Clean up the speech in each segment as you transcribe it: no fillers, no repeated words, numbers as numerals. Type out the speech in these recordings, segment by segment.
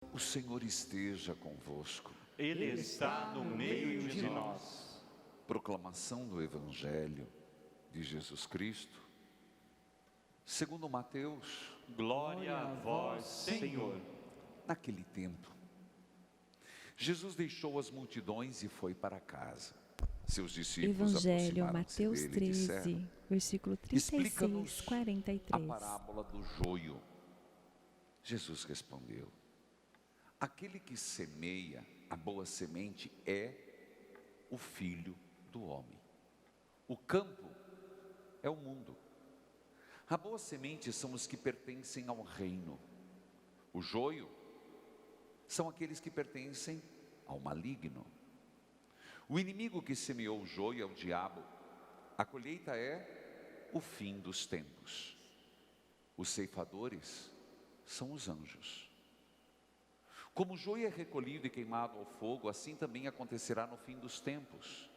O Senhor esteja convosco. Ele está no meio de nós. Proclamação do Evangelho de Jesus Cristo, segundo Mateus. Glória a vós, Senhor. Naquele tempo, Jesus deixou as multidões e foi para casa. Seus discípulos Evangelho, aproximaram-se Mateus dele e 13, disseram: versículo 36, Explica-nos a 43. parábola do joio. Jesus respondeu: aquele que semeia a boa semente é o Filho do homem. O campo é o mundo. A boa semente são os que pertencem ao reino. O joio são aqueles que pertencem ao maligno. O inimigo que semeou o joio é o diabo. A colheita é o fim dos tempos. Os ceifadores são os anjos. Como o joio é recolhido e queimado ao fogo, assim também acontecerá no fim dos tempos.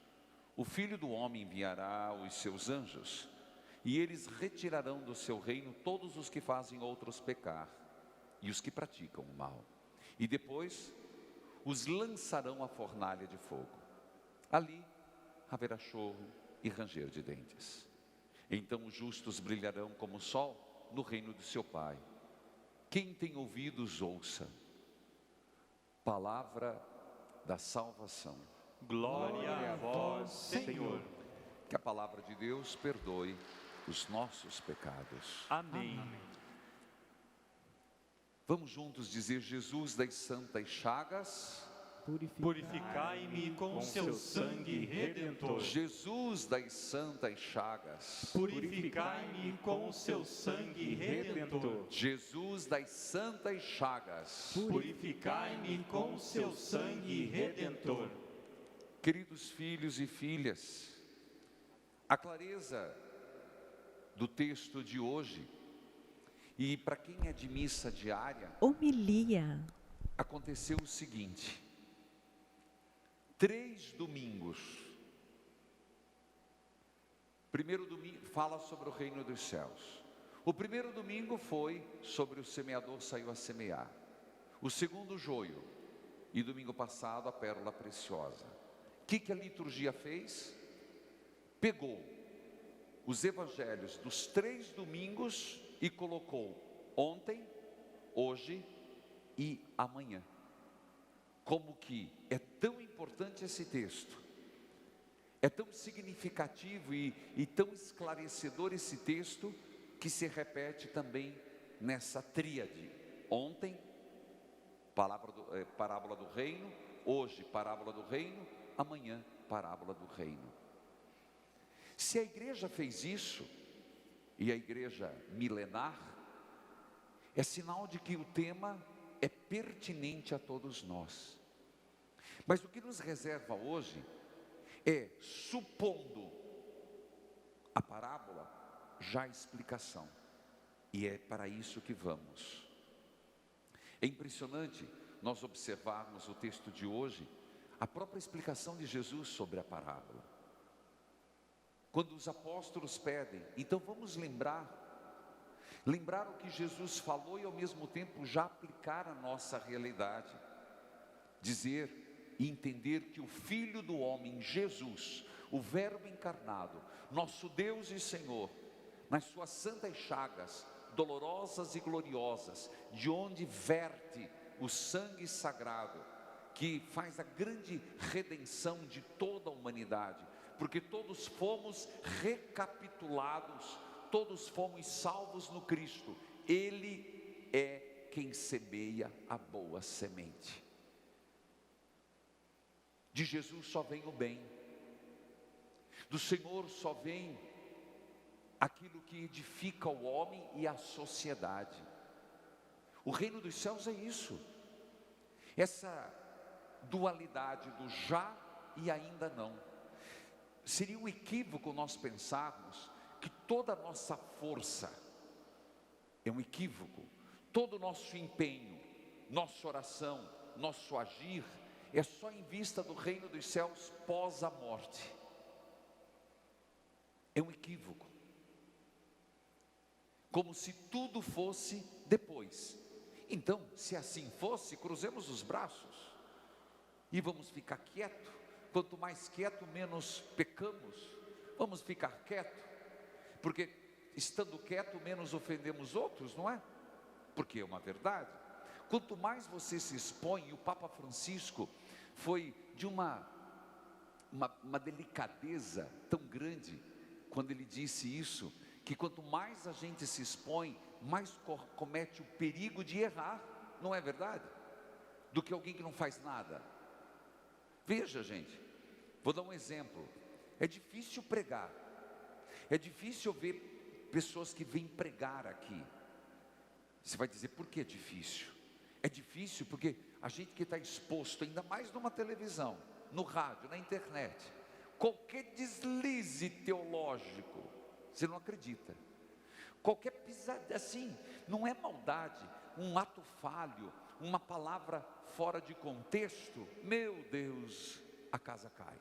O Filho do homem enviará os seus anjos, e eles retirarão do seu reino todos os que fazem outros pecar, e os que praticam o mal. E depois os lançarão à fornalha de fogo. Ali haverá choro e ranger de dentes. Então os justos brilharão como o sol no reino de seu Pai. Quem tem ouvidos, ouça. Palavra da salvação. Glória a vós, Senhor. Que a palavra de Deus perdoe os nossos pecados. Amém. Vamos juntos dizer: Jesus das santas chagas, Purificai-me com seu sangue redentor. Jesus das santas chagas, Purificai-me com seu sangue redentor. Jesus das santas chagas. Purificai-me com seu sangue redentor. Queridos filhos e filhas, a clareza do texto de hoje, e para quem é de missa diária, Homilia. aconteceu o seguinte: 3 domingos. Primeiro domingo fala sobre o reino dos céus. O primeiro domingo foi sobre o semeador saiu a semear. O segundo, joio. E domingo passado, a pérola preciosa. O que a liturgia fez? Pegou os evangelhos dos 3 domingos e colocou ontem, hoje e amanhã. Como que é tão importante esse texto, é tão significativo e tão esclarecedor esse texto, que se repete também nessa tríade. Ontem, parábola do reino, hoje parábola do reino, amanhã parábola do reino. Se a igreja fez isso, e a igreja milenar, é sinal de que o tema é pertinente a todos nós. Mas o que nos reserva hoje é, supondo a parábola, já a explicação. E é para isso que vamos. É impressionante nós observarmos o texto de hoje, a própria explicação de Jesus sobre a parábola. Quando os apóstolos pedem, então vamos lembrar o que Jesus falou e ao mesmo tempo já aplicar a nossa realidade. Dizer e entender que o Filho do homem, Jesus, o Verbo encarnado, nosso Deus e Senhor, nas suas santas chagas, dolorosas e gloriosas, de onde verte o sangue sagrado, que faz a grande redenção de toda a humanidade, porque todos fomos recapitulados, todos fomos salvos no Cristo. Ele é quem semeia a boa semente. De Jesus só vem o bem, do Senhor só vem aquilo que edifica o homem e a sociedade. O reino dos céus é isso, essa dualidade do já e ainda não. Seria um equívoco nós pensarmos que toda a nossa força, é um equívoco, todo o nosso empenho, nossa oração, nosso agir, é só em vista do reino dos céus pós a morte. É um equívoco, como se tudo fosse depois, Então, se assim fosse, cruzemos os braços e vamos ficar quieto. Quanto mais quieto, menos pecamos. Vamos ficar quieto, porque estando quieto, menos ofendemos outros, não é? Porque é uma verdade. Quanto mais você se expõe, e o Papa Francisco foi de uma delicadeza tão grande, quando ele disse isso, que quanto mais a gente se expõe, mais comete o perigo de errar, não é verdade? Do que alguém que não faz nada. Veja, gente, vou dar um exemplo. É difícil pregar, é difícil ver pessoas que vêm pregar aqui. Você vai dizer, por que é difícil? É difícil porque a gente que está exposto, ainda mais numa televisão, no rádio, na internet, qualquer deslize teológico, você não acredita. Qualquer pisada, assim, não é maldade, um ato falho, uma palavra fora de contexto, meu Deus, a casa cai.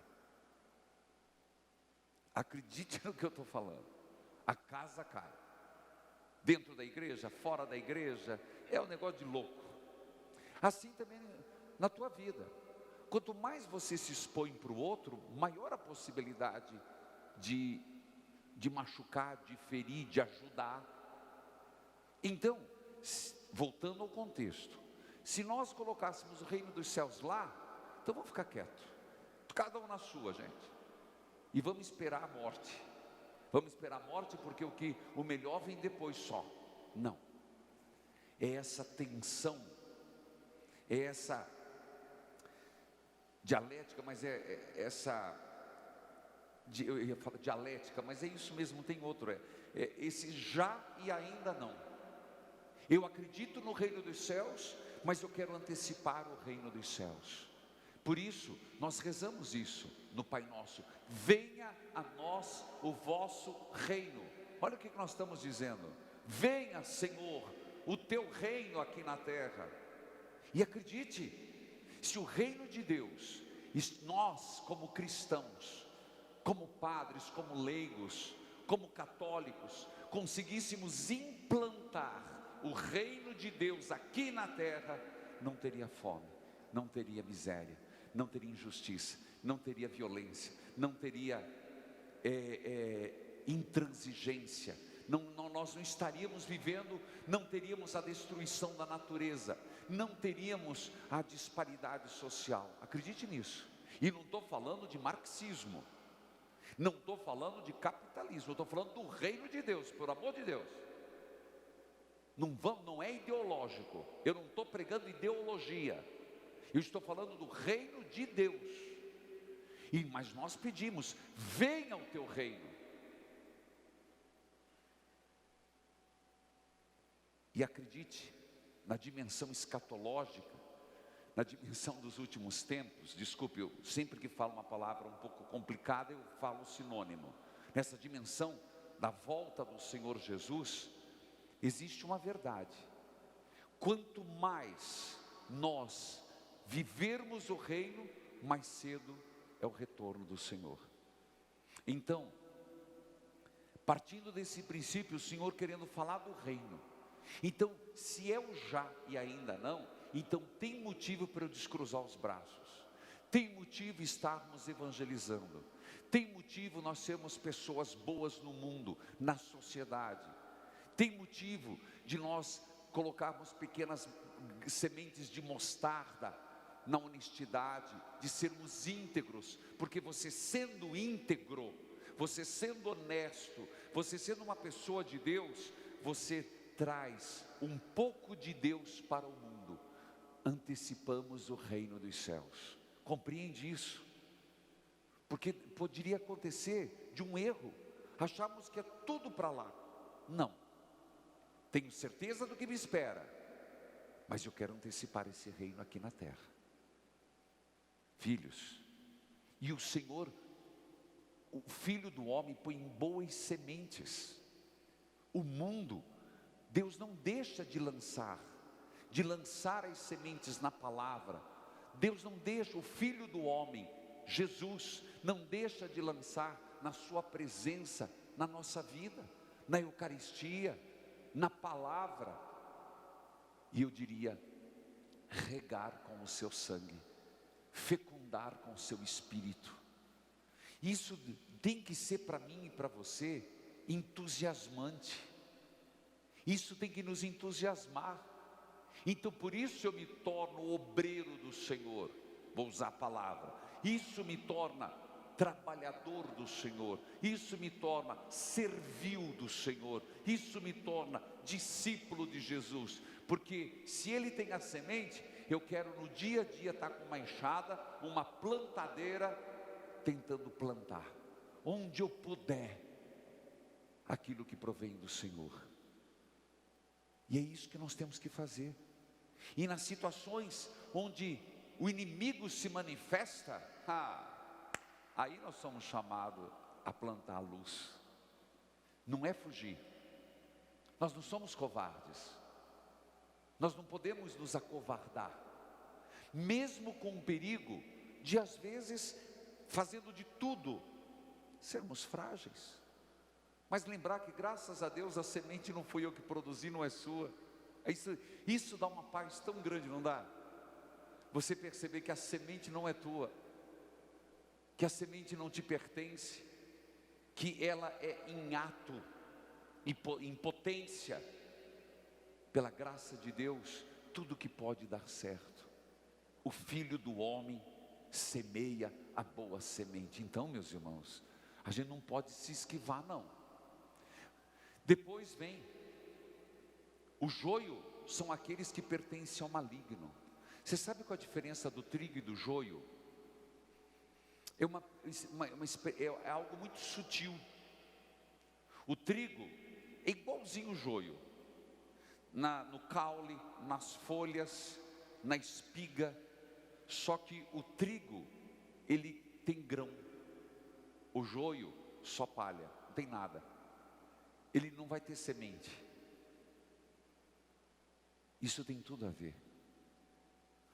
Acredite no que eu estou falando, a casa cai. Dentro da igreja, fora da igreja, é um negócio de louco. Assim também na tua vida. Quanto mais você se expõe para o outro, maior a possibilidade de machucar, de ferir, de ajudar. Então, voltando ao contexto, se nós colocássemos o reino dos céus lá, então vamos ficar quietos, cada um na sua, gente, e vamos esperar a morte. Vamos esperar a morte porque o melhor vem depois só. Não, é essa tensão, é essa dialética, mas eu ia falar dialética, mas é isso mesmo, tem outro, é esse já e ainda não. Eu acredito no reino dos céus, mas eu quero antecipar o reino dos céus. Por isso, nós rezamos isso no Pai Nosso: venha a nós o vosso reino. Olha o que nós estamos dizendo: venha, Senhor, o teu reino aqui na terra. E acredite, se o reino de Deus, nós como cristãos, como padres, como leigos, como católicos, conseguíssemos implantar o reino de Deus aqui na terra, não teria fome, não teria miséria, não teria injustiça, não teria violência, não teria intransigência, nós não estaríamos vivendo, não teríamos a destruição da natureza, não teríamos a disparidade social. Acredite nisso. E não estou falando de marxismo, não estou falando de capitalismo, estou falando do reino de Deus, por amor de Deus. Não é ideológico, eu não estou pregando ideologia, eu estou falando do reino de Deus. Mas nós pedimos: venha o teu reino. E acredite, na dimensão escatológica, na dimensão dos últimos tempos, desculpe, eu sempre que falo uma palavra um pouco complicada, eu falo sinônimo. Nessa dimensão da volta do Senhor Jesus, existe uma verdade: quanto mais nós vivermos o reino, mais cedo é o retorno do Senhor. Então, partindo desse princípio, o Senhor querendo falar do reino, então, se é o já e ainda não, então tem motivo para eu descruzar os braços, tem motivo estarmos evangelizando, tem motivo nós sermos pessoas boas no mundo, na sociedade, tem motivo de nós colocarmos pequenas sementes de mostarda na honestidade, de sermos íntegros, porque você sendo íntegro, você sendo honesto, você sendo uma pessoa de Deus, você traz um pouco de Deus para o mundo. Antecipamos o reino dos céus. Compreende isso? Porque poderia acontecer de um erro, acharmos que é tudo para lá. Não, tenho certeza do que me espera, mas eu quero antecipar esse reino aqui na terra. Filhos, e o Senhor, o Filho do homem, põe em boas sementes. O mundo, Deus não deixa de lançar as sementes na palavra. Deus não deixa, o Filho do homem, Jesus, não deixa de lançar na sua presença, na nossa vida, na Eucaristia, na palavra. E eu diria, regar com o seu sangue, fecundar com o seu espírito. Isso tem que ser para mim e para você entusiasmante. Isso tem que nos entusiasmar. Então por isso eu me torno obreiro do Senhor, vou usar a palavra. Isso me torna trabalhador do Senhor, isso me torna servil do Senhor, isso me torna discípulo de Jesus. Porque se Ele tem a semente, eu quero no dia a dia estar com uma enxada, uma plantadeira, tentando plantar, onde eu puder, aquilo que provém do Senhor. E é isso que nós temos que fazer. E nas situações onde o inimigo se manifesta, aí nós somos chamados a plantar a luz. Não é fugir. Nós não somos covardes. Nós não podemos nos acovardar, mesmo com o perigo de às vezes, fazendo de tudo, sermos frágeis. Mas lembrar que graças a Deus a semente não fui eu que produzi, não é sua. Isso dá uma paz tão grande, não dá? Você perceber que a semente não é tua, que a semente não te pertence, que ela é em ato, em potência, pela graça de Deus, tudo que pode dar certo. O Filho do Homem semeia a boa semente. Então, meus irmãos, a gente não pode se esquivar, não. Depois vem o joio, são aqueles que pertencem ao maligno. Você sabe qual a diferença do trigo e do joio? É algo muito sutil. O trigo é igualzinho o joio, no caule, nas folhas, na espiga. Só que o trigo, ele tem grão. O joio, só palha, não tem nada. Ele não vai ter semente. Isso tem tudo a ver.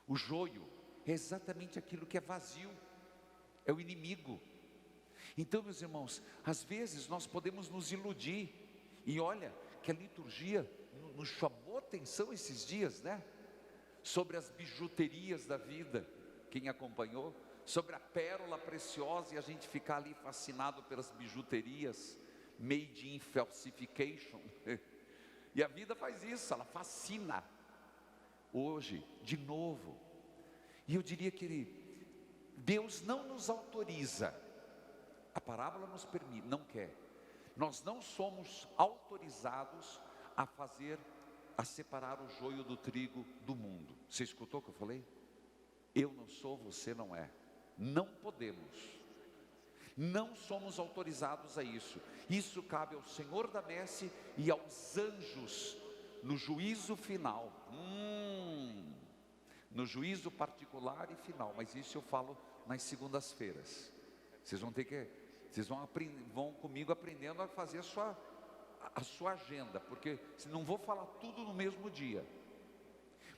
O joio é exatamente aquilo que é vazio, é o inimigo. Então, meus irmãos, às vezes nós podemos nos iludir. E olha, que a liturgia nos chamou atenção esses dias, né? Sobre as bijuterias da vida, quem acompanhou? Sobre a pérola preciosa, e a gente ficar ali fascinado pelas bijuterias, made in falsification. E a vida faz isso, ela fascina. Hoje, de novo, e eu diria que Deus não nos autoriza, a parábola nos permite, não quer. Nós não somos autorizados a separar o joio do trigo do mundo. Você escutou o que eu falei? Eu não sou, você não é. Não podemos. Não somos autorizados a isso. Isso cabe ao Senhor da Messe e aos anjos no juízo final. No juízo particular e final. Mas isso eu falo nas segundas-feiras. Vocês vão comigo aprendendo a fazer a sua agenda, porque não vou falar tudo no mesmo dia.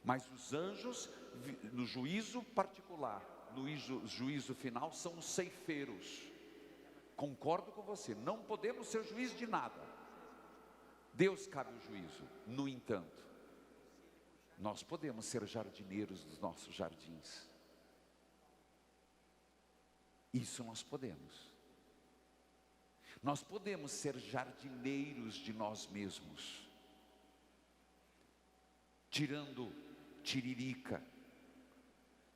Mas os anjos, no juízo particular, no juízo final, são os ceifeiros. Concordo com você, não podemos ser juiz de nada. Deus cabe o juízo. No entanto, nós podemos ser jardineiros dos nossos jardins. Isso nós podemos. Nós podemos ser jardineiros de nós mesmos, tirando tiririca,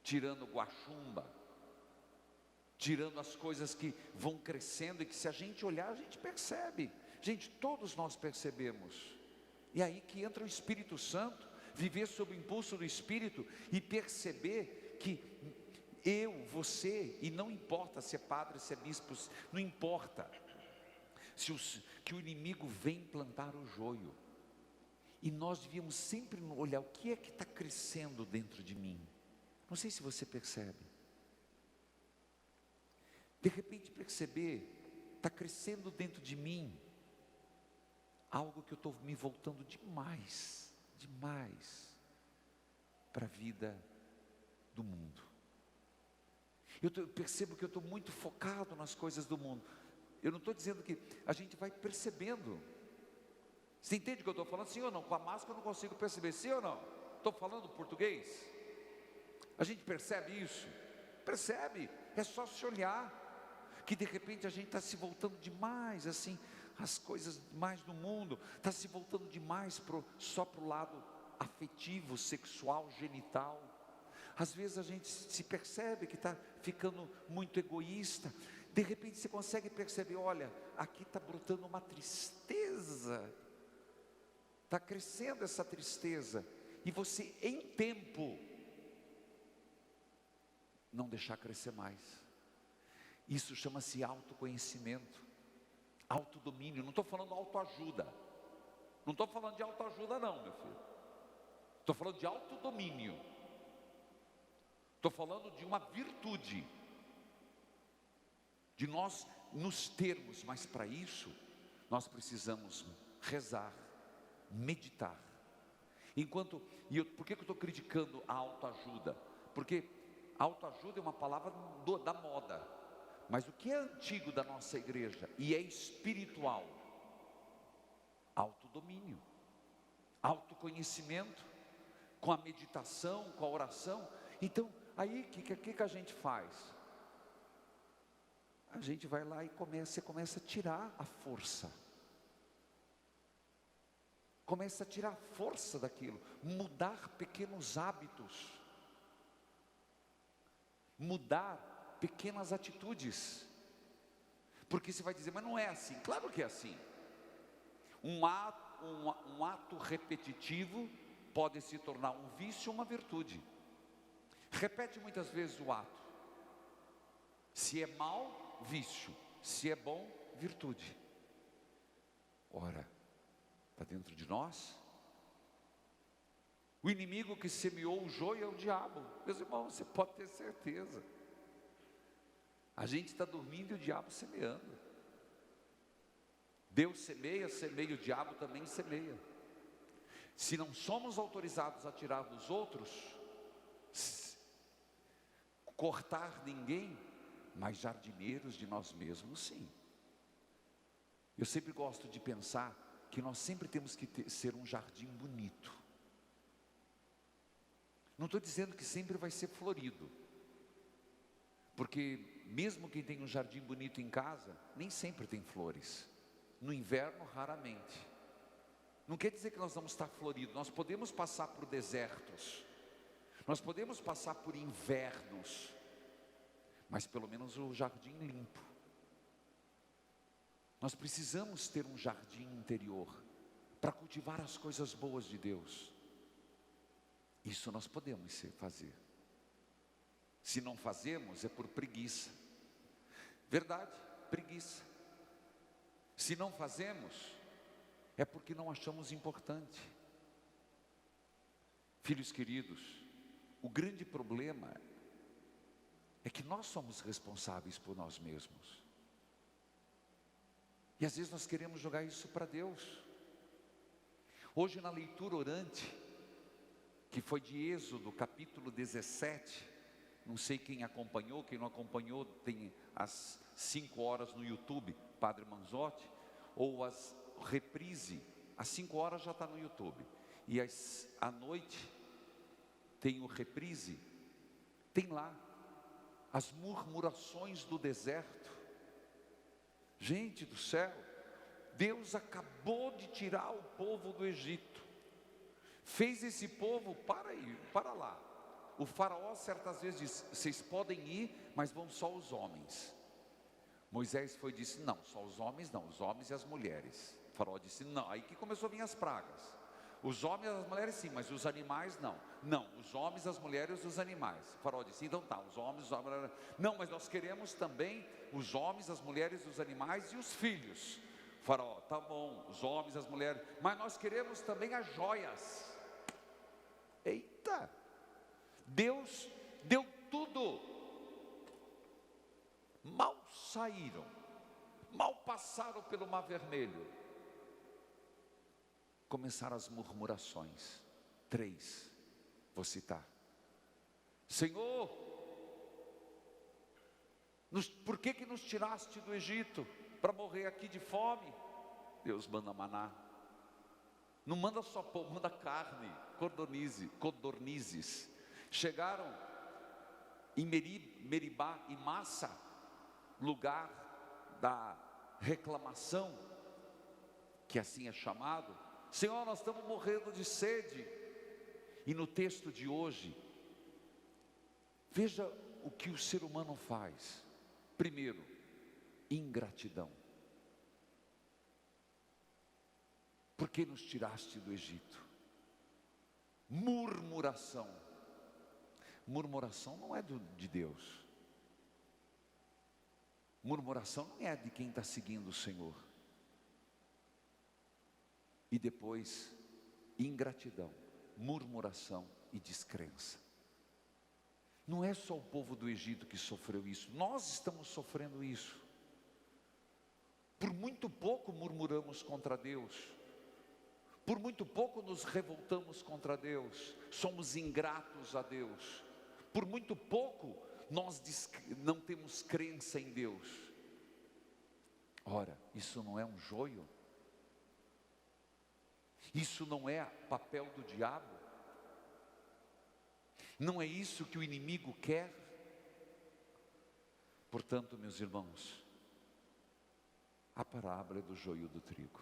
tirando guaxumba, tirando as coisas que vão crescendo e que, se a gente olhar, a gente percebe. Gente, todos nós percebemos. E aí que entra o Espírito Santo, viver sob o impulso do Espírito e perceber que eu, você, e não importa se é padre, se é bispo, não importa, que o inimigo vem plantar o joio. E nós devíamos sempre olhar o que é que está crescendo dentro de mim. Não sei se você percebe. De repente perceber, está crescendo dentro de mim algo que eu estou me voltando demais para a vida do mundo. Eu percebo que eu estou muito focado nas coisas do mundo. Eu não estou dizendo que a gente vai percebendo. Você entende o que eu estou falando? Sim ou não? Com a máscara eu não consigo perceber, sim ou não? Estou falando português? A gente percebe isso? Percebe, é só se olhar, que de repente a gente está se voltando demais, assim, as coisas mais do mundo, está se voltando demais só para o lado afetivo, sexual, genital. Às vezes a gente se percebe que está ficando muito egoísta. De repente você consegue perceber, olha, aqui está brotando uma tristeza, está crescendo essa tristeza, e você em tempo não deixar crescer mais. Isso chama-se autoconhecimento, autodomínio. Não estou falando autoajuda, não estou falando de autoajuda não, meu filho, estou falando de autodomínio, estou falando de uma virtude, de nós nos termos, mas para isso, nós precisamos rezar, meditar. Por que eu estou criticando a autoajuda? Porque autoajuda é uma palavra da moda, mas o que é antigo da nossa igreja e é espiritual? Autodomínio, autoconhecimento, com a meditação, com a oração. Então, aí o que a gente faz? A gente vai lá e começa a tirar a força. Começa a tirar a força daquilo, mudar pequenos hábitos, mudar pequenas atitudes. Porque você vai dizer, mas não é assim. Claro que é assim. Um ato repetitivo pode se tornar um vício ou uma virtude. Repete muitas vezes o ato. Se é mal, vício. Se é bom, virtude. Ora, está dentro de nós. O inimigo que semeou o joio é o diabo. Meus irmãos, você pode ter certeza. A gente está dormindo e o diabo semeando. Deus semeia, o diabo também semeia. Se não somos autorizados a tirar dos outros, cortar ninguém, mas jardineiros de nós mesmos, sim. Eu sempre gosto de pensar que nós sempre temos que ser um jardim bonito. Não estou dizendo que sempre vai ser florido, porque mesmo quem tem um jardim bonito em casa, nem sempre tem flores. No inverno, raramente. Não quer dizer que nós vamos estar floridos. Nós podemos passar por desertos, nós podemos passar por invernos, mas pelo menos o jardim limpo. Nós precisamos ter um jardim interior para cultivar as coisas boas de Deus. Isso nós podemos fazer. Se não fazemos, é por preguiça. Verdade, preguiça. Se não fazemos, é porque não achamos importante. Filhos queridos, o grande problema é que nós somos responsáveis por nós mesmos. E às vezes nós queremos jogar isso para Deus. Hoje na leitura orante, que foi de Êxodo, capítulo 17, não sei quem acompanhou, quem não acompanhou, tem às 5 horas no YouTube, Padre Manzotti, ou as reprise, às 5 horas já está no YouTube, e à noite tem o reprise, tem lá, as murmurações do deserto. Gente do céu, Deus acabou de tirar o povo do Egito, fez esse povo, para lá. O faraó certas vezes disse, vocês podem ir, mas vão só os homens. Moisés disse, não, só os homens não, os homens e as mulheres. O faraó disse, não, aí que começou a vir as pragas. Os homens e as mulheres sim, mas os animais não. Não, os homens, as mulheres e os animais. O faraó disse, então tá, os homens, não, mas nós queremos também os homens, as mulheres, os animais e os filhos. O faraó, tá bom, os homens, as mulheres, mas nós queremos também as joias. Eita, Deus deu tudo. Mal saíram, mal passaram pelo Mar Vermelho, começaram as murmurações. 3, vou citar. Senhor, por que nos tiraste do Egito para morrer aqui de fome? Deus manda maná. Não manda só pão, manda carne, codornizes. Chegaram em Meribá e Massa, lugar da reclamação, que assim é chamado. Senhor, nós estamos morrendo de sede. E no texto de hoje, veja o que o ser humano faz. Primeiro, ingratidão. Por que nos tiraste do Egito? Murmuração. Murmuração não é de Deus. Murmuração não é de quem está seguindo o Senhor. E depois, ingratidão, murmuração e descrença. Não é só o povo do Egito que sofreu isso, nós estamos sofrendo isso. Por muito pouco murmuramos contra Deus, por muito pouco nos revoltamos contra Deus, somos ingratos a Deus, por muito pouco nós não temos crença em Deus. Ora, isso não é um joio? Isso não é papel do diabo? Não é isso que o inimigo quer? Portanto, meus irmãos, a parábola é do joio do trigo.